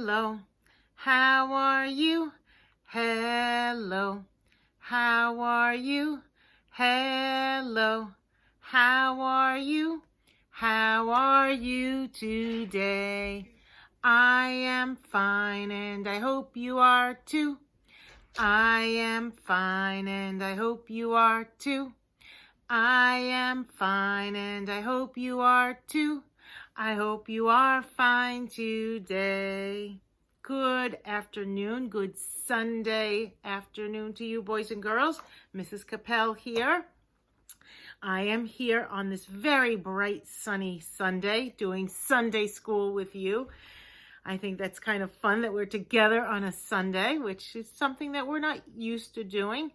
hello. How are you? Hello. How are you? Hello. How are you? How are you today? I am fine and I hope you are too. I am fine and I hope you are too. I am fine and I hope you are too. I hope you are fine today. Good afternoon, good Sunday afternoon to you, boys and girls. Mrs. Kappel here. I am here on this very bright, sunny Sunday doing Sunday school with you. I think that's kind of fun that we're together on a Sunday, which is something that we're not used to doing.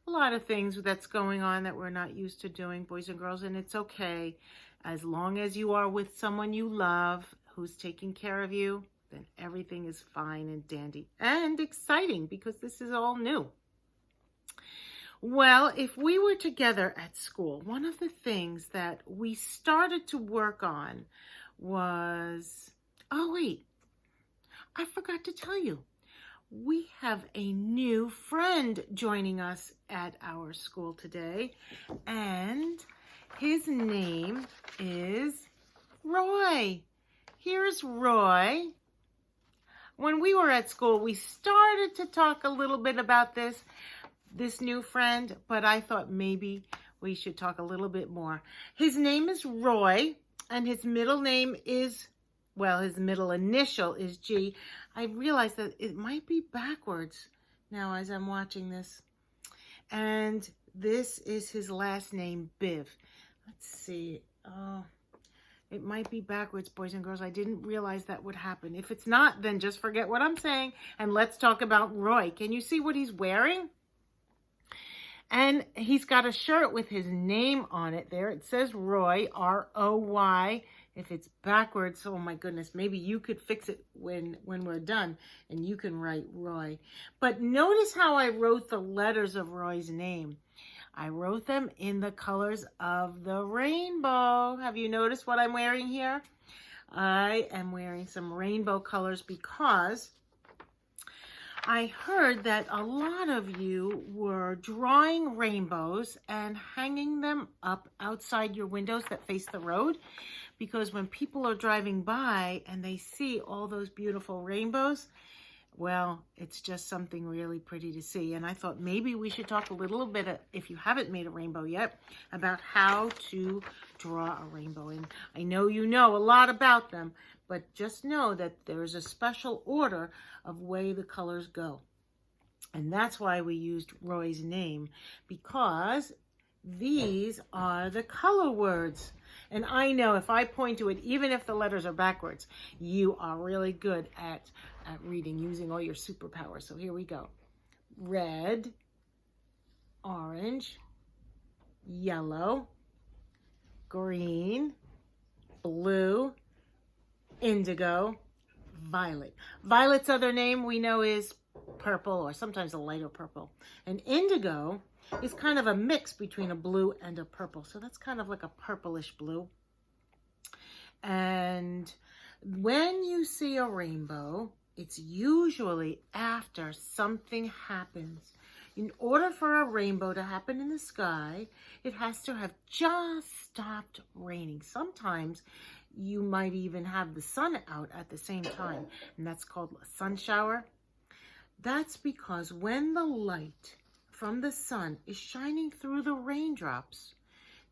A lot of things that's going on that we're not used to doing, boys and girls, and it's okay. As long as you are with someone you love, who's taking care of you, then everything is fine and dandy and exciting because this is all new. Well, if we were together at school, one of the things that we started to work on was, oh wait, I forgot to tell you. We have a new friend joining us at our school today, and his name is Roy. Here's Roy. When we were at school, we started to talk a little bit about this new friend, but I thought maybe we should talk a little bit more. His name is Roy, and his middle name is, well, his middle initial is G. I realized that it might be backwards now as I'm watching this. And this is his last name, Biv. Let's see. Oh, it might be backwards, boys and girls. I didn't realize that would happen. If it's not, then just forget what I'm saying and let's talk about Roy. Can you see what he's wearing? And he's got a shirt with his name on it there. It says Roy, R-O-Y. If it's backwards, oh my goodness, maybe you could fix it when we're done and you can write Roy. But notice how I wrote the letters of Roy's name. I wrote them in the colors of the rainbow. Have you noticed what I'm wearing here? I am wearing some rainbow colors because I heard that a lot of you were drawing rainbows and hanging them up outside your windows that face the road, because when people are driving by and they see all those beautiful rainbows, well, it's just something really pretty to see. And I thought maybe we should talk a little bit, if you haven't made a rainbow yet, about how to draw a rainbow. And I know you know a lot about them, but just know that there's a special order of way the colors go. And that's why we used Roy's name, because these are the color words. And I know if I point to it, even if the letters are backwards, you are really good at reading, using all your superpowers. So here we go. Red, orange, yellow, green, blue, indigo, violet. Violet's other name we know is purple, or sometimes a lighter purple. And indigo is kind of a mix between a blue and a purple. So that's kind of like a purplish blue. And when you see a rainbow, it's usually after something happens. In order for a rainbow to happen in the sky, it has to have just stopped raining. Sometimes you might even have the sun out at the same time, and that's called a sun shower. That's because when the light from the sun is shining through the raindrops,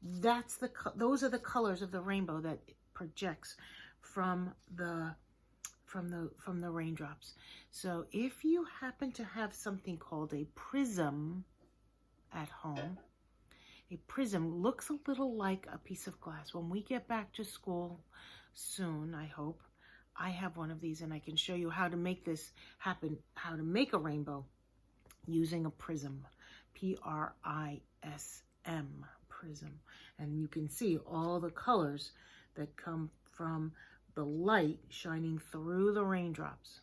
those are the colors of the rainbow that it projects from the raindrops. So if you happen to have something called a prism at home, a prism looks a little like a piece of glass. When we get back to school soon, I hope, I have one of these and I can show you how to make this happen, how to make a rainbow using a prism, P-R-I-S-M, prism. And you can see all the colors that come from the light shining through the raindrops.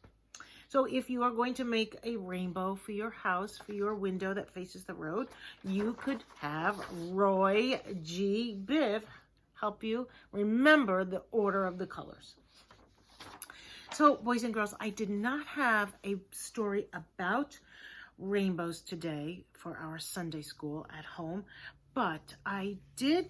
So if you are going to make a rainbow for your house, for your window that faces the road, you could have Roy G. Biv help you remember the order of the colors. So, boys and girls, I did not have a story about rainbows today for our Sunday school at home, but I did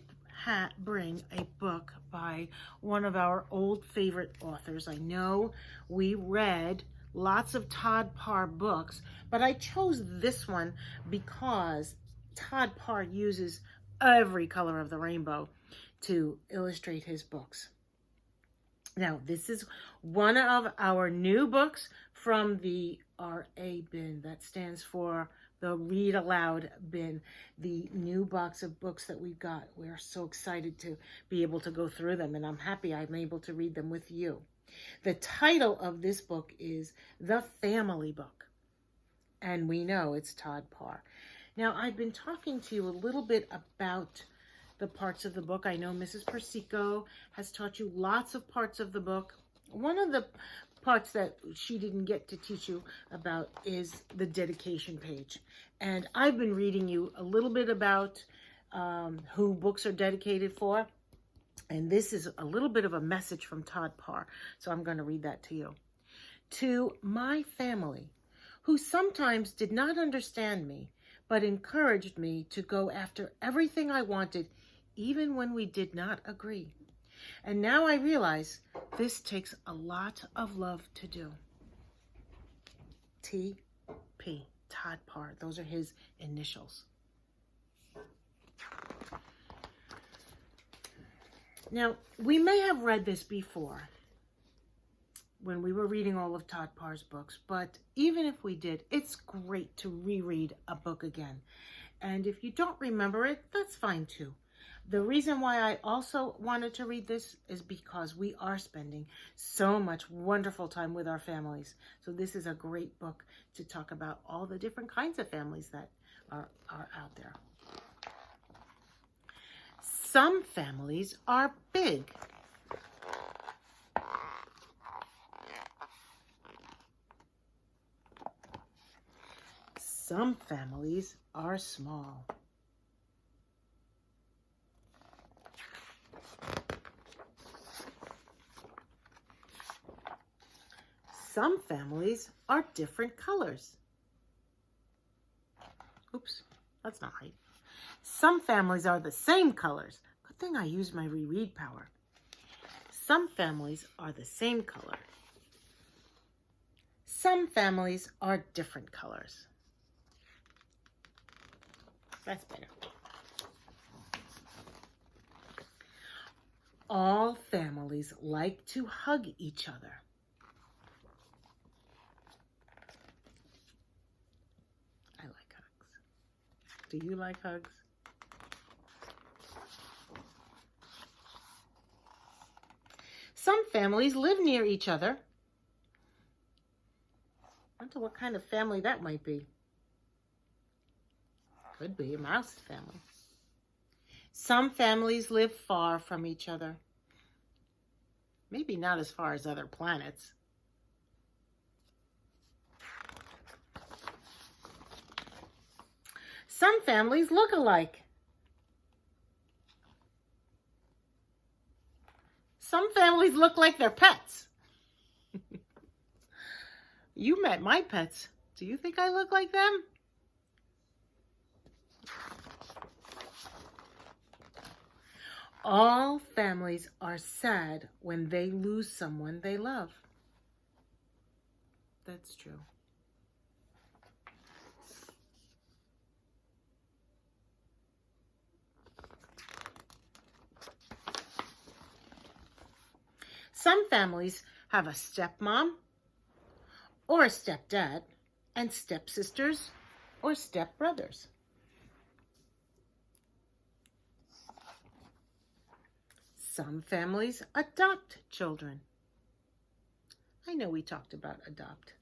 bring a book by one of our old favorite authors. I know we read lots of Todd Parr books, but I chose this one because Todd Parr uses every color of the rainbow to illustrate his books. Now, this is one of our new books from the RA bin. That stands for the Read Aloud bin, the new box of books that we've got. We're so excited to be able to go through them, and I'm happy I'm able to read them with you. The title of this book is The Family Book, and we know it's Todd Parr. Now, I've been talking to you a little bit about the parts of the book. I know Mrs. Persico has taught you lots of parts of the book. One of the parts that she didn't get to teach you about is the dedication page. And I've been reading you a little bit about who books are dedicated for. And this is a little bit of a message from Todd Parr. So I'm going to read that to you. To my family, who sometimes did not understand me, but encouraged me to go after everything I wanted, even when we did not agree. And now I realize this takes a lot of love to do. T.P. Todd Parr. Those are his initials. Now, we may have read this before when we were reading all of Todd Parr's books, but even if we did, it's great to reread a book again. And if you don't remember it, that's fine too. The reason why I also wanted to read this is because we are spending so much wonderful time with our families. So this is a great book to talk about all the different kinds of families that are out there. Some families are big. Some families are small. Some families are different colors. Oops, that's not right. Some families are the same colors. Good thing I used my reread power. Some families are the same color. Some families are different colors. That's better. All families like to hug each other. I like hugs. Do you like hugs? Some families live near each other. I wonder what kind of family that might be. Could be a mouse family. Some families live far from each other. Maybe not as far as other planets. Some families look alike. Some families look like their pets. You met my pets. Do you think I look like them? All families are sad when they lose someone they love. That's true. Some families have a stepmom or a stepdad and stepsisters or stepbrothers. Some families adopt children. I know we talked about adopt.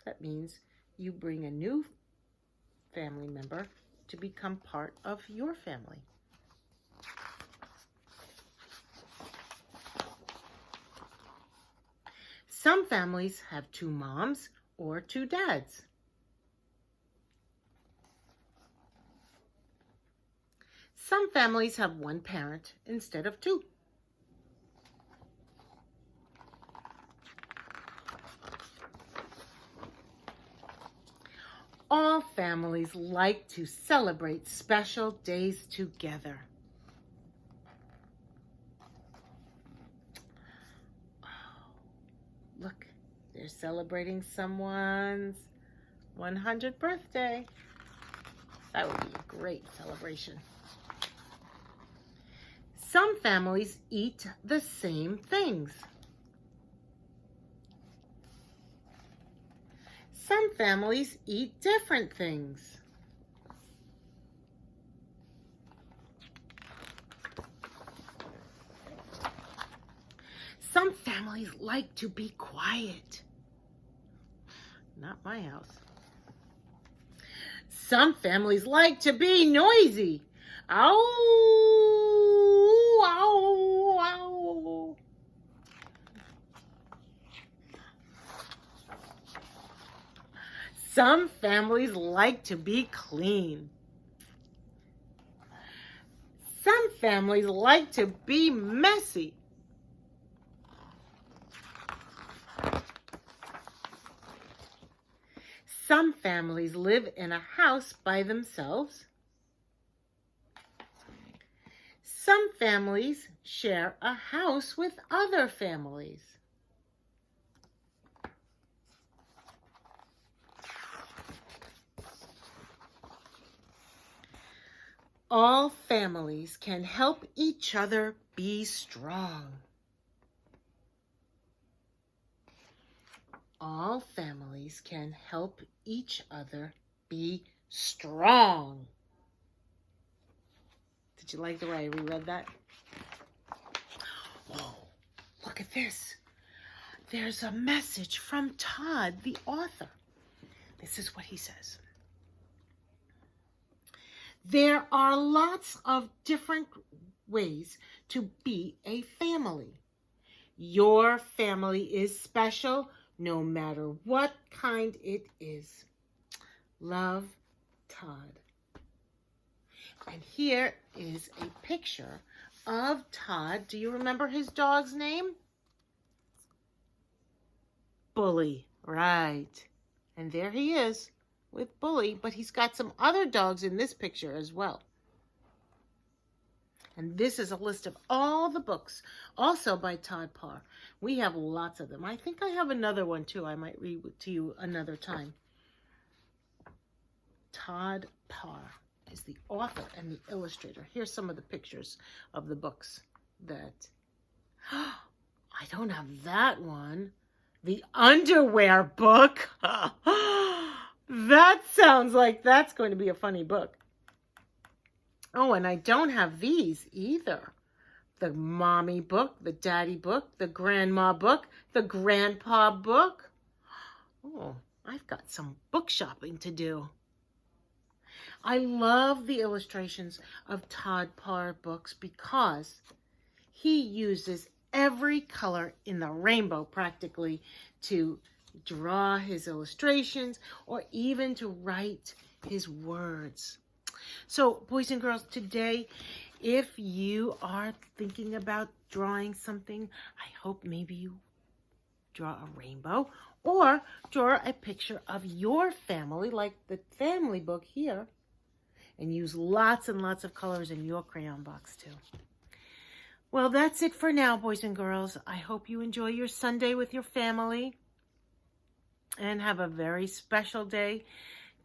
That means you bring a new family member to become part of your family. Some families have two moms or two dads. Some families have one parent instead of two. All families like to celebrate special days together. Oh, look, they're celebrating someone's 100th birthday. That would be a great celebration. Some families eat the same things. Some families eat different things. Some families like to be quiet. Not my house. Some families like to be noisy. Ow, ow, ow. Some families like to be clean. Some families like to be messy. Some families live in a house by themselves. Some families share a house with other families. All families can help each other be strong. All families can help each other be strong. Did you like the way I reread that? Whoa, look at this. There's a message from Todd, the author. This is what he says. There are lots of different ways to be a family. Your family is special no matter what kind it is. Love, Todd. And here is a picture of Todd. Do you remember his dog's name? Bully, right. And there he is with Bully, but he's got some other dogs in this picture as well. And this is a list of all the books, also by Todd Parr. We have lots of them. I think I have another one too. I might read it to you another time. Todd Parr is the author and the illustrator. Here's some of the pictures of the books that... I don't have that one. The underwear book. That sounds like that's going to be a funny book. Oh, and I don't have these either. The mommy book, the daddy book, the grandma book, the grandpa book. Oh, I've got some book shopping to do. I love the illustrations of Todd Parr books because he uses every color in the rainbow practically to draw his illustrations or even to write his words. So, boys and girls, today, if you are thinking about drawing something, I hope maybe you draw a rainbow or draw a picture of your family, like the family book here, and use lots and lots of colors in your crayon box, too. Well, that's it for now, boys and girls. I hope you enjoy your Sunday with your family and have a very special day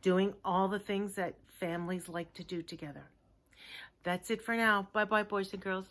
doing all the things that families like to do together. That's it for now. Bye-bye, boys and girls.